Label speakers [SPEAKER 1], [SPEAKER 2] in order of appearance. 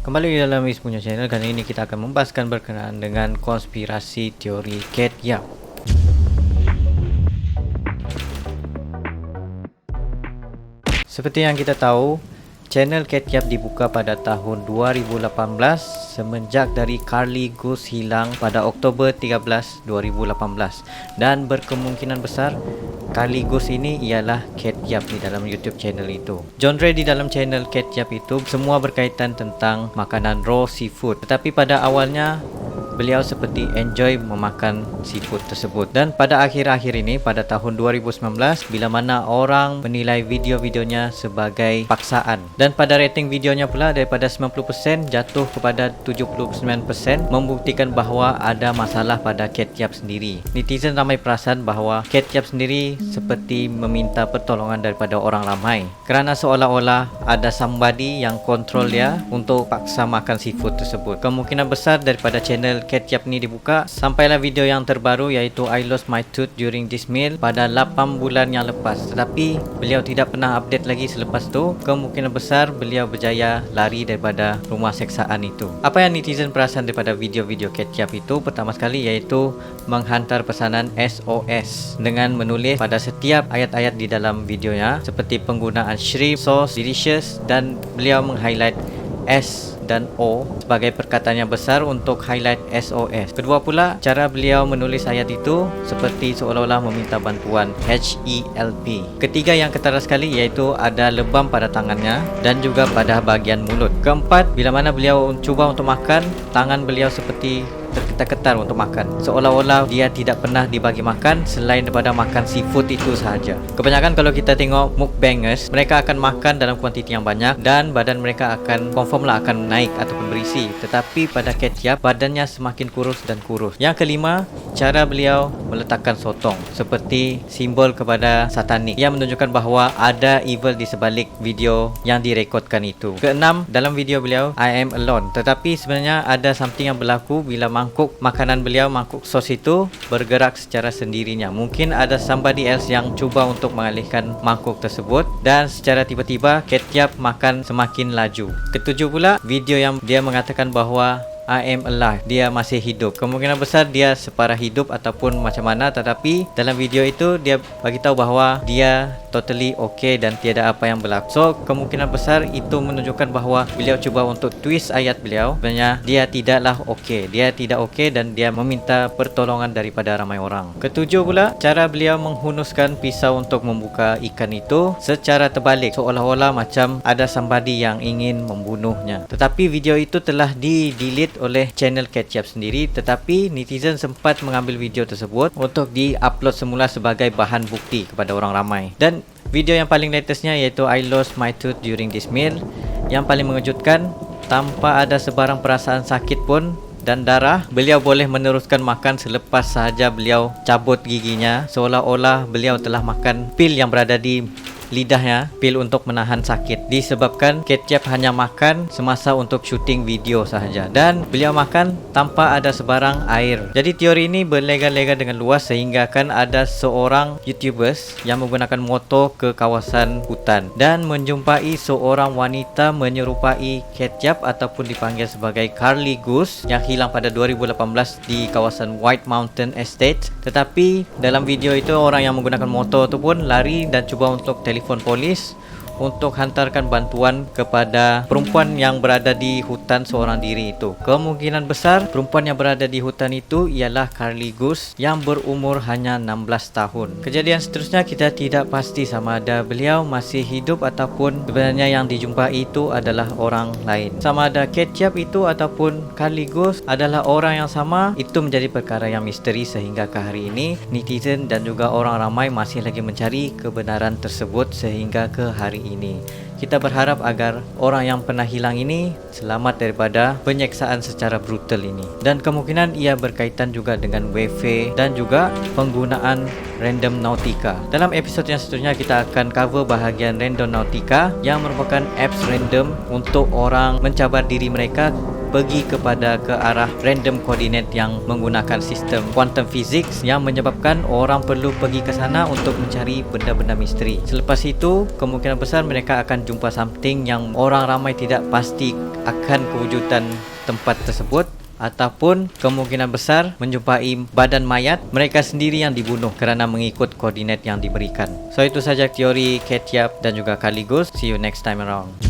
[SPEAKER 1] Kembali dalam Is punya channel. Kali ini kita akan membahaskan berkenaan dengan konspirasi teori Cat Yap. Seperti yang kita tahu, channel Cat Yap dibuka pada tahun 2018 semenjak dari Carly Goose hilang pada Oktober 13, 2018, dan berkemungkinan besar Carly Goose ini ialah Cat Yap di dalam YouTube channel itu. Genre di dalam channel Cat Yap itu semua berkaitan tentang makanan raw seafood, tetapi pada awalnya beliau seperti enjoy memakan seafood tersebut. Dan pada akhir-akhir ini, pada tahun 2019, bila mana orang menilai video-videonya sebagai paksaan, dan pada rating videonya pula daripada 90% jatuh kepada 79%, membuktikan bahawa ada masalah pada Cat Yap sendiri. Netizen ramai perasan bahawa Cat Yap sendiri seperti meminta pertolongan daripada orang ramai, kerana seolah-olah ada somebody yang kontrol dia untuk paksa makan seafood tersebut. Kemungkinan besar daripada channel Cat Yap ni dibuka sampailah video yang terbaru, iaitu I lost my tooth during this meal pada 8 bulan yang lepas. Tetapi beliau tidak pernah update lagi selepas tu. Kemungkinan besar beliau berjaya lari daripada rumah seksaan itu. Apa yang netizen perasan daripada video-video Cat Yap itu? Pertama sekali iaitu menghantar pesanan SOS dengan menulis pada setiap ayat-ayat di dalam videonya, seperti penggunaan shrimp, sauce, delicious, dan beliau meng-highlight S dan O sebagai perkataan yang besar untuk highlight SOS. Kedua pula, cara beliau menulis ayat itu seperti seolah-olah meminta bantuan HELP. Ketiga yang ketara sekali iaitu ada lebam pada tangannya dan juga pada bahagian mulut. Keempat, bila mana beliau cuba untuk makan, tangan beliau seperti terketar-ketar untuk makan, seolah-olah dia tidak pernah dibagi makan selain daripada makan seafood itu sahaja. Kebanyakan kalau kita tengok mukbangers, mereka akan makan dalam kuantiti yang banyak dan badan mereka akan confirm lah akan naik ataupun berisi. Tetapi pada Cat Yap, badannya semakin kurus dan kurus. Yang kelima, cara beliau meletakkan sotong seperti simbol kepada satanik yang menunjukkan bahawa ada evil di sebalik video yang direkodkan itu. Keenam, dalam video beliau I am alone, tetapi sebenarnya ada something yang berlaku bila mangkuk makanan beliau, mangkuk sos itu bergerak secara sendirinya. Mungkin ada somebody else yang cuba untuk mengalihkan mangkuk tersebut, dan secara tiba-tiba Cat Yap makan semakin laju. Ketujuh pula, video yang dia mengatakan bahawa I am alive, dia masih hidup. Kemungkinan besar dia separah hidup ataupun macam mana, tetapi dalam video itu dia bagi tahu bahawa dia totally okay dan tiada apa yang berlaku. So kemungkinan besar itu menunjukkan bahawa beliau cuba untuk twist ayat beliau. Sebenarnya dia tidaklah okay, dia tidak okay dan dia meminta pertolongan daripada ramai orang. Ketujuh pula, cara beliau menghunuskan pisau untuk membuka ikan itu secara terbalik, seolah-olah macam ada somebody yang ingin membunuhnya. Tetapi video itu telah di-delete oleh channel Cat Yap sendiri, tetapi netizen sempat mengambil video tersebut untuk di-upload semula sebagai bahan bukti kepada orang ramai. Dan video yang paling latestnya iaitu I lost my tooth during this meal, yang paling mengejutkan, tanpa ada sebarang perasaan sakit pun dan darah, beliau boleh meneruskan makan selepas sahaja beliau cabut giginya, seolah-olah beliau telah makan pil yang berada di lidahnya, pil untuk menahan sakit. Disebabkan Cat Yap hanya makan semasa untuk syuting video sahaja, dan beliau makan tanpa ada sebarang air. Jadi teori ini berlega-lega dengan luas sehingga kan ada seorang YouTubers yang menggunakan motor ke kawasan hutan dan menjumpai seorang wanita menyerupai Cat Yap ataupun dipanggil sebagai Carly Goose yang hilang pada 2018 di kawasan White Mountain Estate. Tetapi dalam video itu orang yang menggunakan motor itu pun lari dan cuba untuk telefon polis untuk hantarkan bantuan kepada perempuan yang berada di hutan seorang diri itu. Kemungkinan besar perempuan yang berada di hutan itu ialah Carly Goose yang berumur hanya 16 tahun. Kejadian seterusnya kita tidak pasti sama ada beliau masih hidup ataupun sebenarnya yang dijumpai itu adalah orang lain. Sama ada Cat Yap itu ataupun Carly Goose adalah orang yang sama, itu menjadi perkara yang misteri sehingga ke hari ini netizen dan juga orang ramai masih lagi mencari kebenaran tersebut sehingga ke hari ini. Kita berharap agar orang yang pernah hilang ini selamat daripada penyeksaan secara brutal ini, dan kemungkinan ia berkaitan juga dengan WiFi dan juga penggunaan Random Nautica. Dalam episod yang seterusnya kita akan cover bahagian Random Nautica yang merupakan apps random untuk orang mencabar diri mereka pergi ke arah random coordinate yang menggunakan sistem quantum physics yang menyebabkan orang perlu pergi ke sana untuk mencari benda-benda misteri. Selepas itu, kemungkinan besar mereka akan jumpa something yang orang ramai tidak pasti akan kewujudan tempat tersebut, ataupun kemungkinan besar menjumpai badan mayat mereka sendiri yang dibunuh kerana mengikut koordinat yang diberikan. So itu saja teori Catyap dan juga Carly Ghost. See you next time around.